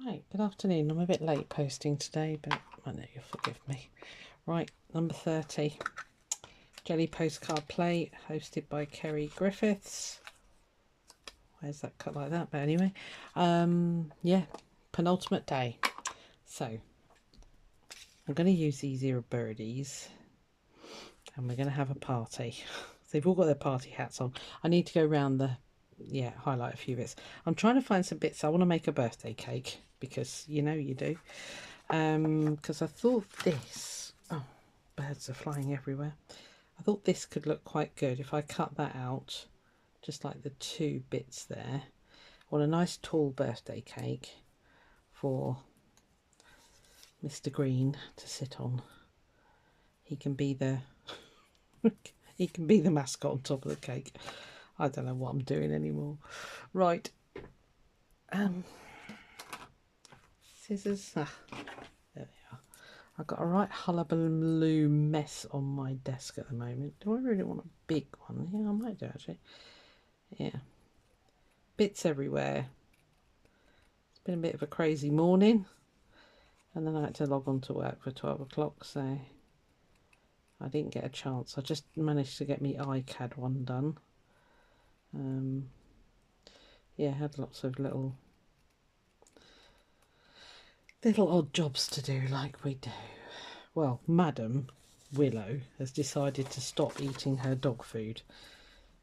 Right, good afternoon. I'm a bit late posting today, but I know you'll forgive me. Right, number 30. Jelly Postcard Play, hosted by Kerry Griffiths. Why is that cut like that? But anyway, yeah, penultimate day. So, I'm going to use these here birdies, and we're going to have a party. They've all got their party hats on. I need to go around the, highlight a few bits. I'm trying to find some bits. I want to make a birthday cake, because you know you do. Because I thought this, oh, birds are flying everywhere. I thought this could look quite good if I cut that out, just like the two bits there. I want a nice tall birthday cake for Mr. Green to sit on. He can be the he can be the mascot on top of the cake. I don't know what I'm doing anymore. Right. Scissors. There we are. I've got a right hullabaloo mess on my desk at the moment. Do I really want a big one? Yeah, I might do actually. Yeah. Bits everywhere. It's been a bit of a crazy morning. And then I had to log on to work for 12 o'clock, so I didn't get a chance. I just managed to get me iCAD one done. Yeah, had lots of little odd jobs to do like we do. Well, Madam Willow has decided to stop eating her dog food.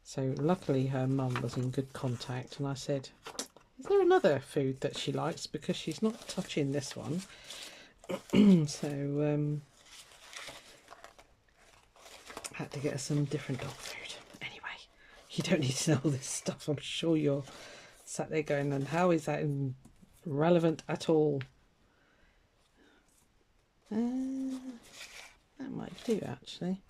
So luckily her mum was in good contact, and I said, is there another food that she likes, because she's not touching this one. So had to get her some different dog food. Anyway, you don't need to know all this stuff. I'm sure you're sat there going, and how is that relevant at all? That might do actually.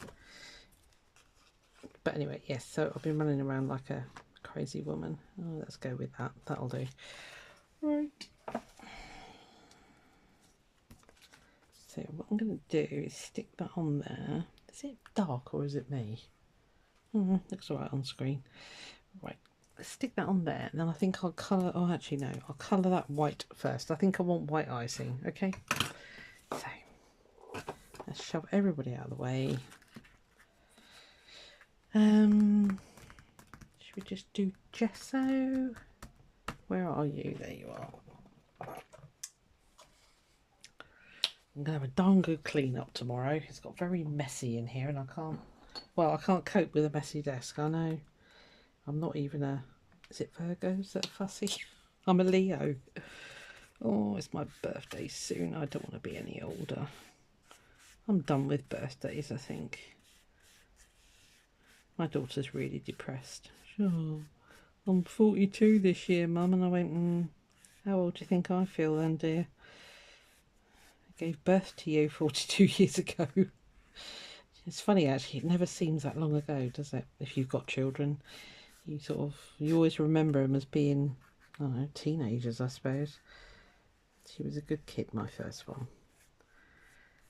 But anyway, yes, so I've been running around like a crazy woman. Oh, let's go with that. That'll do. Right. So what I'm going to do is stick that on there. Is it dark or is it me? Looks alright on screen. Right, let's stick that on there. And then I think I'll colour... Oh, actually, no. I'll colour that white first. I think I want white icing. Okay. So, let's shove everybody out of the way. Should we just do gesso? Where are you? There you are. I'm going to have a darn good clean up tomorrow. It's got very messy in here, and I can't cope with a messy desk. I know. I'm not even a... Is it Virgos that are fussy? I'm a Leo. Oh, it's my birthday soon. I don't want to be any older. I'm done with birthdays, I think. My daughter's really depressed. Oh, I'm 42 this year, Mum. And I went, how old do you think I feel then, dear? I gave birth to you 42 years ago. It's funny, actually. It never seems that long ago, does it? If you've got children, you always remember them as being, I don't know, teenagers, I suppose. She was a good kid, my first one.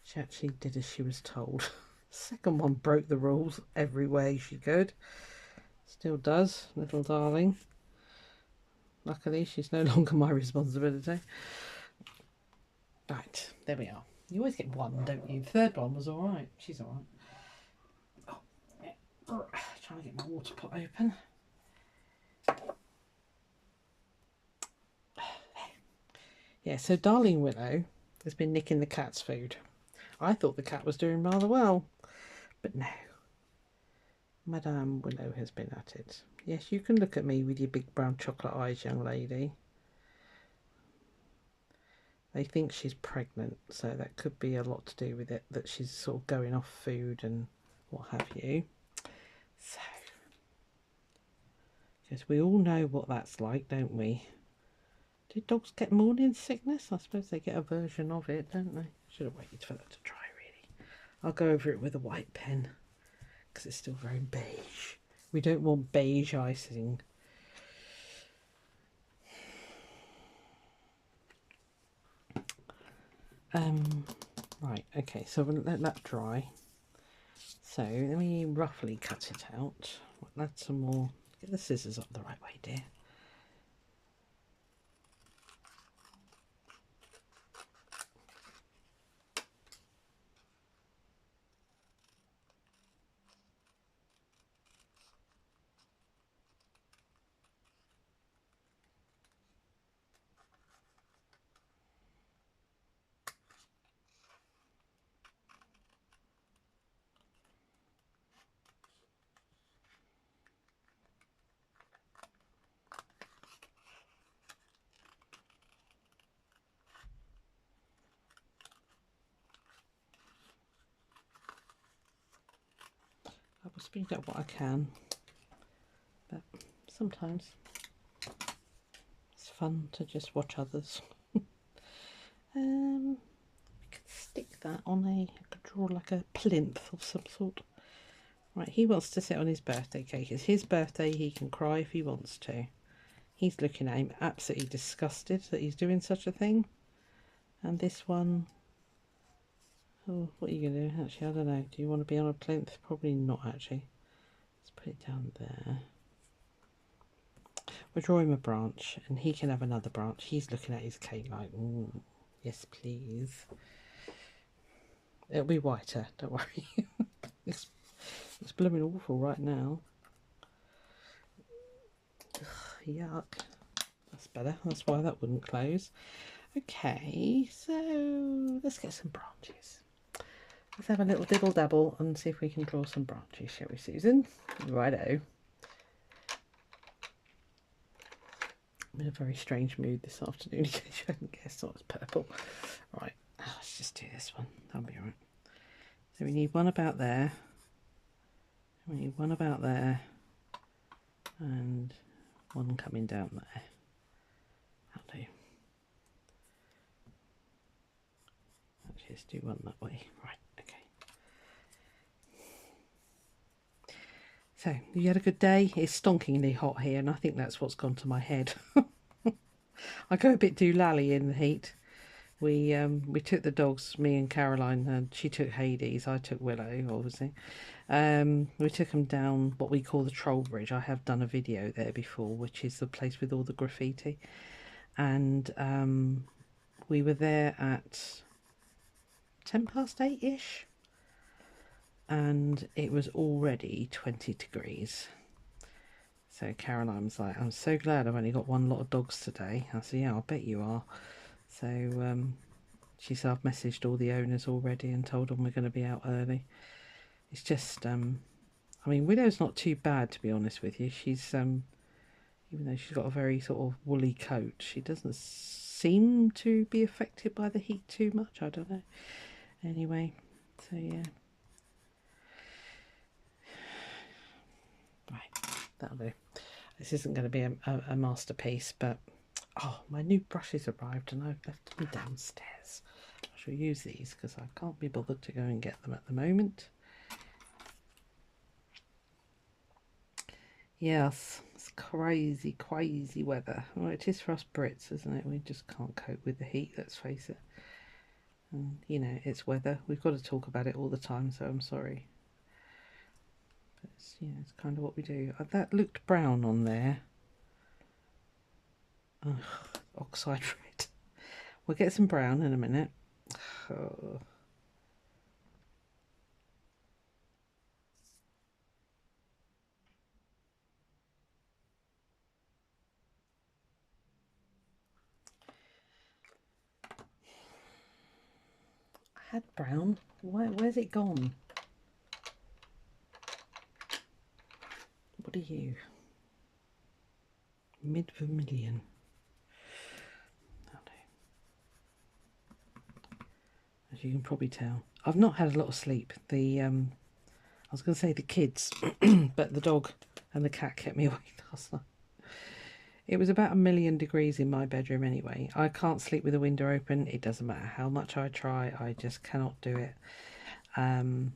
She actually did as she was told. Second one broke the rules every way she could. Still does, little darling. Luckily, she's no longer my responsibility. Right, there we are. You always get one, don't you? The third one was alright. She's alright. Oh, yeah. Trying to get my water pot open. Yeah, so Darling Willow has been nicking the cat's food. I thought the cat was doing rather well, but no. Madame Willow has been at it. Yes, you can look at me with your big brown chocolate eyes, young lady. They think she's pregnant, so that could be a lot to do with it, that she's sort of going off food and what have you. So, because we all know what that's like, don't we? Do dogs get morning sickness? I suppose they get a version of it, don't they? Should have waited for that to dry, really. I'll go over it with a white pen, because it's still very beige. We don't want beige icing. Right, okay, so we'll let that dry. So let me roughly cut it out. We'll add some more. Get the scissors up the right way, dear. speed up what I can, but sometimes it's fun to just watch others. We could stick that on I could draw like a plinth of some sort. Right, he wants to sit on his birthday cake. It's his birthday, he can cry if he wants to. He's looking at him absolutely disgusted that he's doing such a thing. And this one, oh, what are you going to do? Actually, I don't know. Do you want to be on a plinth? Probably not, actually. Let's put it down there. We'll draw him a branch, and he can have another branch. He's looking at his cake like, ooh, yes, please. It'll be whiter, don't worry. it's blooming awful right now. Ugh, yuck. That's better. That's why that wouldn't close. Okay, so let's get some branches. Let's have a little dibble dabble and see if we can draw some branches, shall we, Susan? Righto. I'm in a very strange mood this afternoon, in case you hadn't guessed. Oh, it's purple. Right, let's just do this one. That'll be alright. So we need one about there. We need one about there. And one coming down there. That'll do. Actually, let's do one that way. Right, okay. So, you had a good day? It's stonkingly hot here, and I think that's what's gone to my head. I go a bit doolally in the heat. We took the dogs, me and Caroline, and she took Hades. I took Willow, obviously. We took them down what we call the Troll Bridge. I have done a video there before, which is the place with all the graffiti. And we were there at 8:10-ish. And it was already 20 degrees. So Caroline was like, I'm so glad I've only got one lot of dogs today. I said, yeah, I bet you are. So she said, I've messaged all the owners already and told them we're going to be out early. It's just, I mean, Willow's not too bad, to be honest with you. She's, even though she's got a very sort of woolly coat, she doesn't seem to be affected by the heat too much. I don't know. Anyway, so yeah. Right, that'll do. This isn't going to be a masterpiece, but oh, my new brushes arrived and I've left them downstairs. I shall use these because I can't be bothered to go and get them at the moment. Yes, it's crazy, crazy weather. Well, it is for us Brits, isn't it? We just can't cope with the heat, let's face it. And, you know, it's weather. We've got to talk about it all the time, so I'm sorry. But it's, you know, it's kind of what we do. That looked brown on there. Ugh, oxide red. We'll get some brown in a minute. Oh. I had brown. Where's it gone? What are you? Mid vermilion. As you can probably tell, I've not had a lot of sleep. I was going to say the kids, but the dog and the cat kept me awake last night. It was about 1,000,000 degrees in my bedroom anyway. I can't sleep with the window open. It doesn't matter how much I try. I just cannot do it. And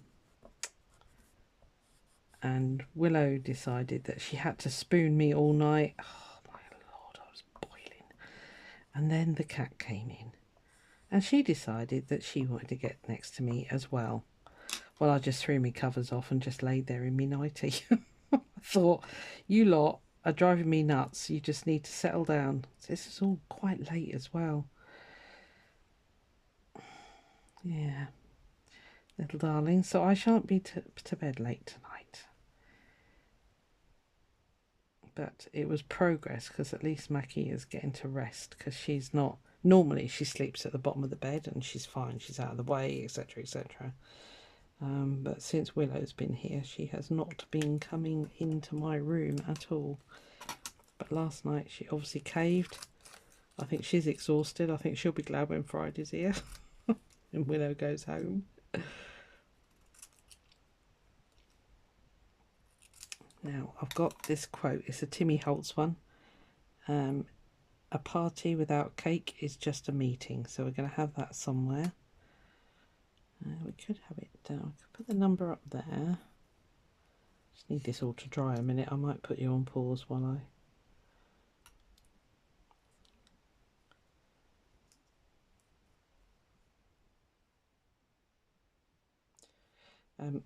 Willow decided that she had to spoon me all night. Oh my Lord, I was boiling. And then the cat came in. And she decided that she wanted to get next to me as well. Well, I just threw my covers off and just laid there in me nightie. I thought, you lot are driving me nuts. You just need to settle down. This is all quite late as well. Yeah. Little darling. So I shan't be to bed late tonight. But it was progress because at least Mackie is getting to rest because she's not... Normally she sleeps at the bottom of the bed and she's fine, she's out of the way, etc, etc. But since Willow's been here, she has not been coming into my room at all. But last night she obviously caved. I think she's exhausted. I think she'll be glad when Friday's here and Willow goes home. Now, I've got this quote. It's a Timmy Holtz one. A party without cake is just a meeting. So we're going to have that somewhere. We could have it down. I could put the number up there. Just need this all to dry a minute. I might put you on pause while I...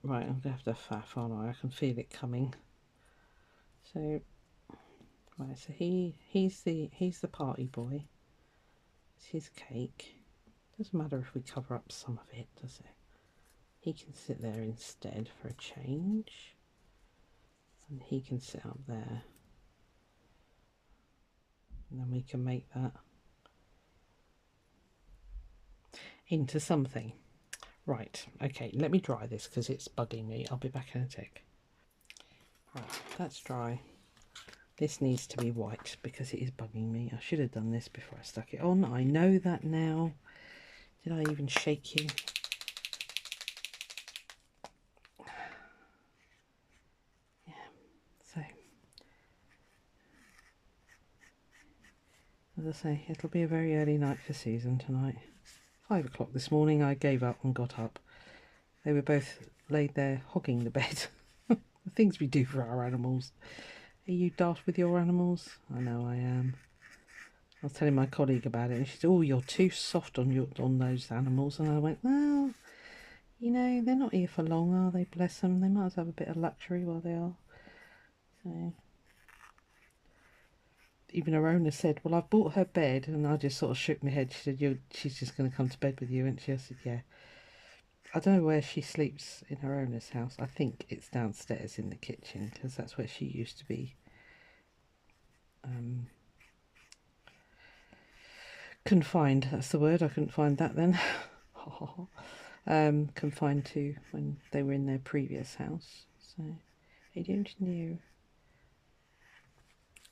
right, I'm going to have to faff, aren't I? I can feel it coming. So, right, so he's the party boy. It's his cake. Doesn't matter if we cover up some of it, does it? He can sit there instead for a change. And he can sit up there. And then we can make that into something. Right, okay, let me dry this because it's bugging me. I'll be back in a tick. Right, that's dry. This needs to be white because it is bugging me. I should have done this before I stuck it on. I know that now. Did I even shake you? Yeah, so as I say, it'll be a very early night for Susan tonight. 5 o'clock this morning I gave up and got up. They were both laid there hogging the bed. The things we do for our animals. Are you daft with your animals? I know I am. I was telling my colleague about it and she said, oh, you're too soft on those animals. And I went, well, you know, they're not here for long, are they? Bless them. They might as well have a bit of luxury while they are. So... even her owner said, well, I've bought her bed, and I just sort of shook my head. She said, she's just going to come to bed with you, and she said, yeah. I don't know where she sleeps in her owner's house. I think it's downstairs in the kitchen, because that's where she used to be confined. That's the word. I couldn't find that then. Confined to when they were in their previous house. So I don't know.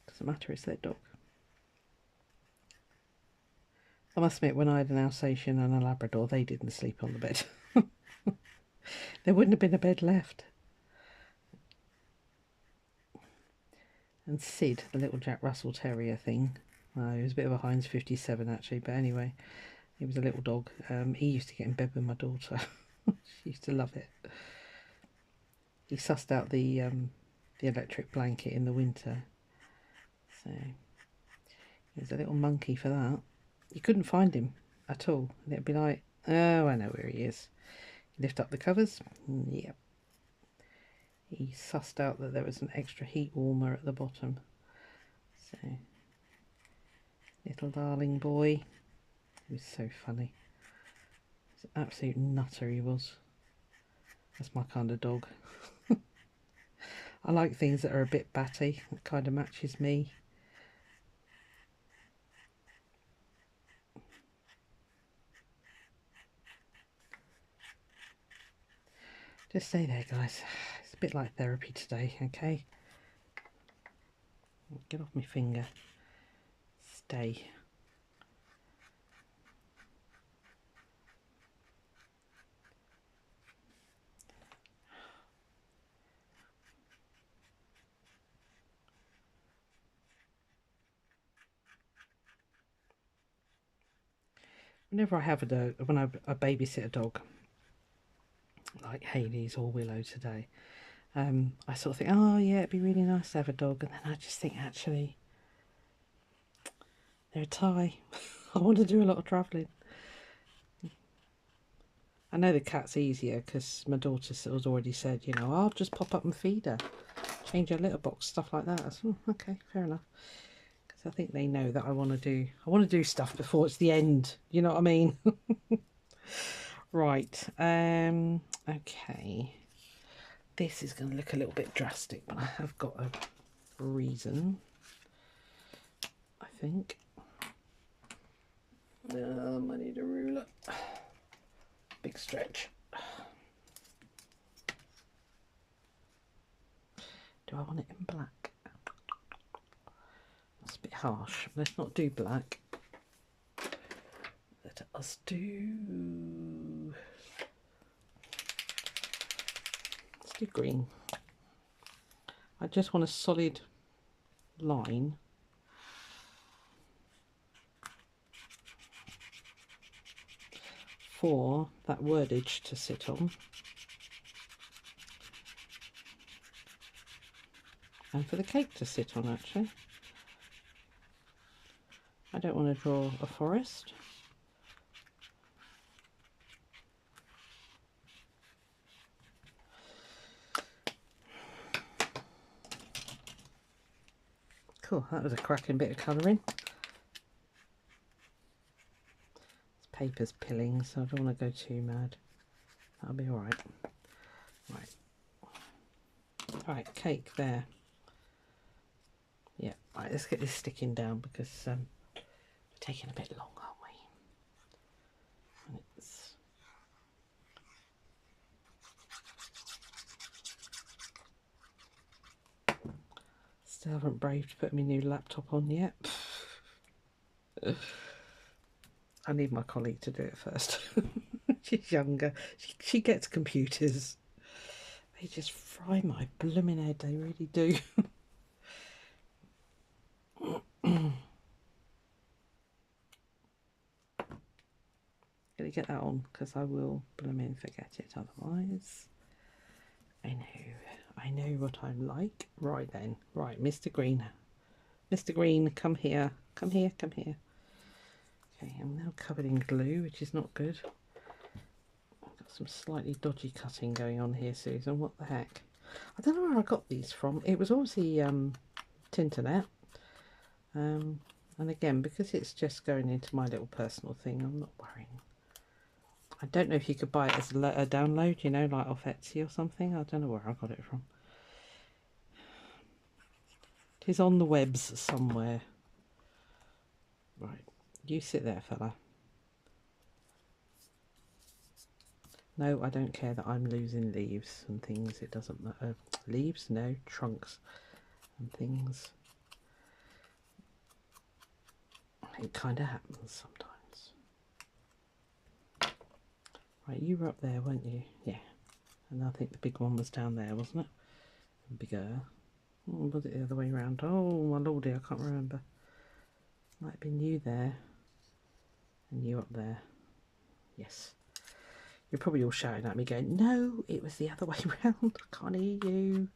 Doesn't matter, it's their dog. I must admit, when I had an Alsatian and a Labrador, they didn't sleep on the bed. There wouldn't have been a bed left. And Sid, the little Jack Russell Terrier thing, he was a bit of a Heinz 57 actually, but anyway, he was a little dog. He used to get in bed with my daughter. She used to love it. He sussed out the electric blanket in the winter. So he was a little monkey for that. You couldn't find him at all. And it'd be like, oh, I know where he is. You lift up the covers. Yep. He sussed out that there was an extra heat warmer at the bottom. So, little darling boy. He was so funny. He's an absolute nutter, he was. That's my kind of dog. I like things that are a bit batty. That kind of matches me. Just stay there, guys. It's a bit like therapy today, okay? Get off my finger. Stay. Whenever I have a dog, when I babysit a dog, like Haley's or Willow today, I sort of think, oh yeah, it'd be really nice to have a dog, and then I just think, actually, they're a tie. I want to do a lot of travelling. I know the cat's easier because my daughter has already said, you know, I'll just pop up and feed her, change her litter box, stuff like that. So, okay, fair enough. Because I think they know that I want to do stuff before it's the end. You know what I mean? Right. Okay. This is going to look a little bit drastic, but I have got a reason, I think. I need a ruler. Big stretch. Do I want it in black? That's a bit harsh. Let's not do black. Let us do... let's do green. I just want a solid line for that wordage to sit on, and for the cake to sit on. Actually, I don't want to draw a forest. Cool, that was a cracking bit of colouring. This paper's pilling, so I don't want to go too mad. That'll be alright. Right, cake there. Yeah, right, let's get this sticking down because we're taking a bit long, aren't we? And it's still haven't braved putting my new laptop on yet. I need my colleague to do it first. She's younger. She gets computers. They just fry my blooming head. They really do. Gotta get that on because I will blooming forget it otherwise. I know what I'm like. Right then. Right, Mr. Green. Mr. Green, come here. Come here, come here. Okay, I'm now covered in glue, which is not good. I've got some slightly dodgy cutting going on here, Susan. What the heck? I don't know where I got these from. It was obviously Tinternet. And again, because it's just going into my little personal thing, I'm not worrying. I don't know if you could buy it as a download, you know, like off Etsy or something. I don't know where I got it from. It is on the webs somewhere. Right, you sit there, fella. No, I don't care that I'm losing leaves and things. It doesn't matter. Leaves? No, trunks and things. It kind of happens sometimes. Right, you were up there, weren't you? Yeah. And I think the big one was down there, wasn't it? Bigger. Or was it the other way around? Oh, my lordy, I can't remember. Might have been you there. And you up there. Yes. You're probably all shouting at me going, no, it was the other way round. I can't hear you.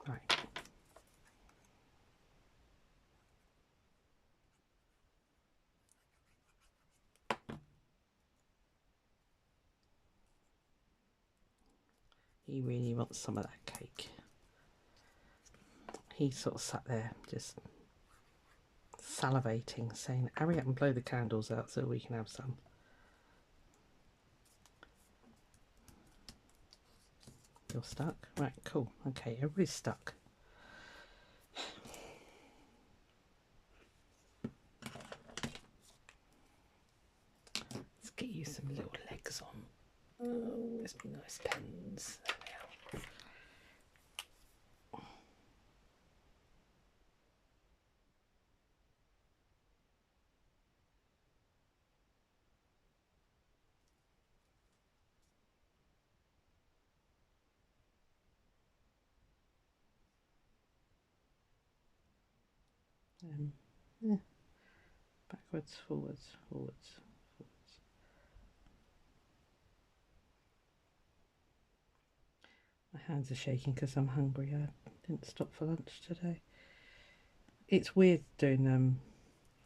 Right. He really wants some of that cake. He sort of sat there just salivating, saying, hurry up and blow the candles out so we can have some. You're stuck? Right, cool. Okay, everybody's stuck. Let's get you some little legs on. Oh, there's some nice pens. There we are. Yeah. Backwards, forwards, forwards, forwards. My hands are shaking because I'm hungry. I didn't stop for lunch today. It's weird doing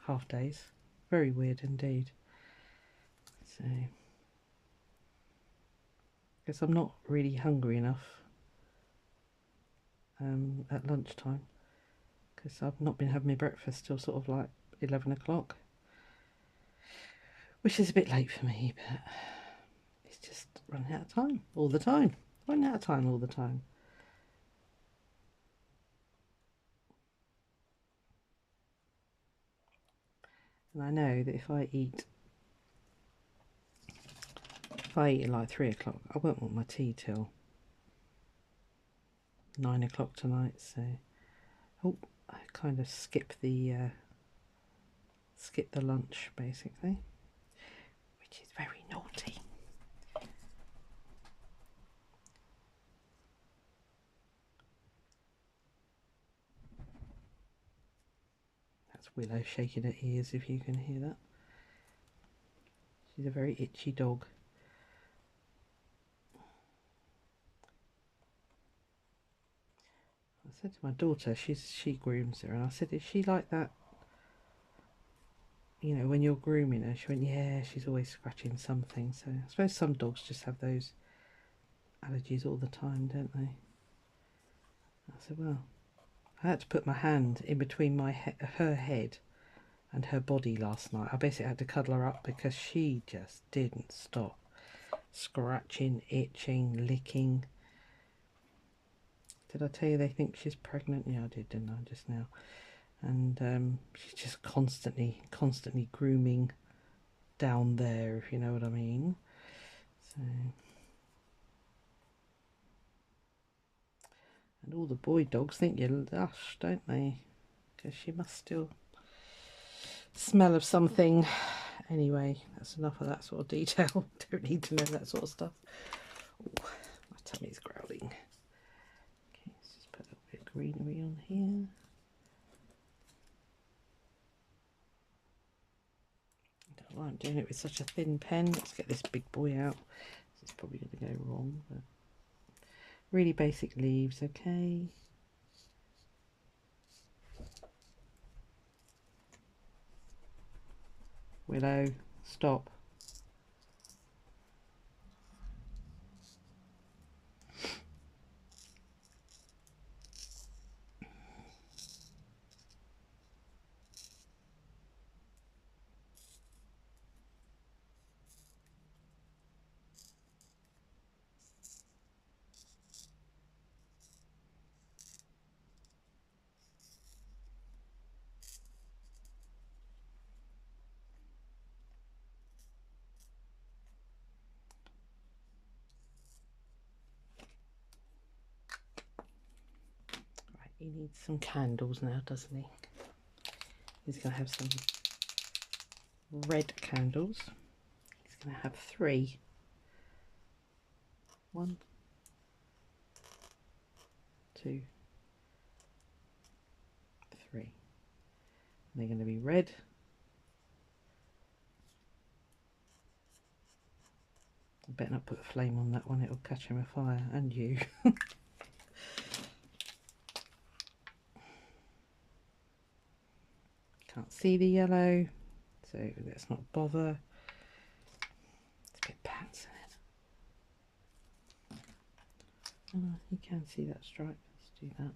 half days. Very weird indeed. So, because I'm not really hungry enough at lunchtime. Because I've not been having my breakfast till sort of like 11 o'clock. Which is a bit late for me, but it's just running out of time all the time. Running out of time all the time. And I know that if I eat at like 3 o'clock, I won't want my tea till 9 o'clock tonight. So, oh, I kind of skip the lunch basically, which is very naughty. That's Willow shaking her ears, if you can hear that. She's a very itchy dog. I said to my daughter, she grooms her, and I said, is she like that? You know, when you're grooming her? She went, yeah, she's always scratching something. So I suppose some dogs just have those allergies all the time, don't they? I said, well, I had to put my hand in between her head and her body last night. I basically had to cuddle her up because she just didn't stop. Scratching, itching, licking. Did I tell you they think she's pregnant? Yeah, I did, didn't I, just now? And she's just constantly grooming down there, if you know what I mean. So, and all the boy dogs think you're lush, don't they? Because she must still smell of something. Anyway, that's enough of that sort of detail. Don't need to know that sort of stuff. Ooh, my tummy's growling. Okay, let's just put a little bit of greenery on here. I don't know why I'm doing it with such a thin pen. Let's get this big boy out. This is probably going to go wrong, but really basic leaves, okay. Willow, stop. Right, he needs some candles now, doesn't he? He's going to have some red candles. He's going to have 3. 1, 2, 3. And they're going to be red. I better not put a flame on that one, it'll catch him afire, and you. Can't see the yellow, so let's not bother. It's a bit pants in it. Oh, you can see that stripe. Let's do that.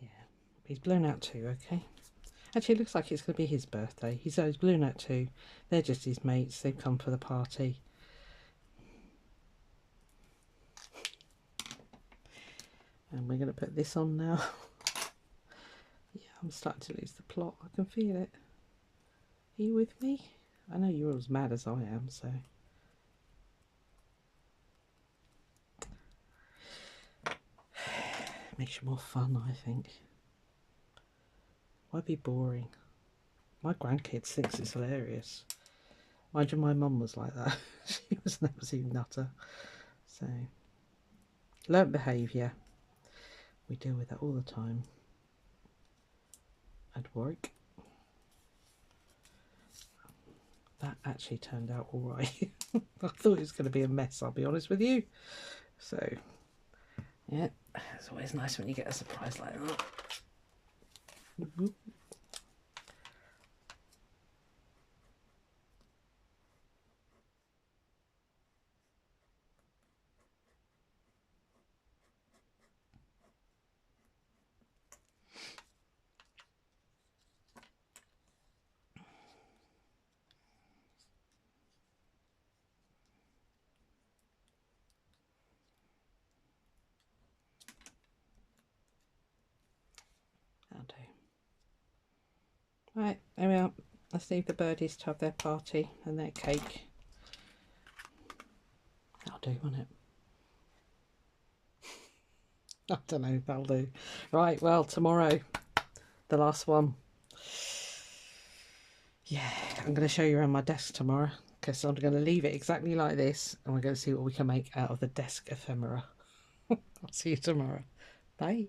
Yeah, he's blown out too, okay? Actually, it looks like it's going to be his birthday. He's blown out too. They're just his mates. They've come for the party. And we're going to put this on now. Yeah, I'm starting to lose the plot. I can feel it. Are you with me? I know you're as mad as I am, so... Makes you more fun, I think. Why be boring? My grandkids thinks it's hilarious. Mind you, my mum was like that. She was an absolute nutter. So, learnt behaviour. We deal with that all the time. At work. That actually turned out alright. I thought it was going to be a mess, I'll be honest with you. So, yeah, it's always nice when you get a surprise like that. Right, there we are. Let's leave the birdies to have their party and their cake. That'll do, won't it? I don't know if that'll do. Right, well, tomorrow, the last one. Yeah, I'm going to show you around my desk tomorrow, because I'm going to leave it exactly like this, and we're going to see what we can make out of the desk ephemera. I'll see you tomorrow. Bye.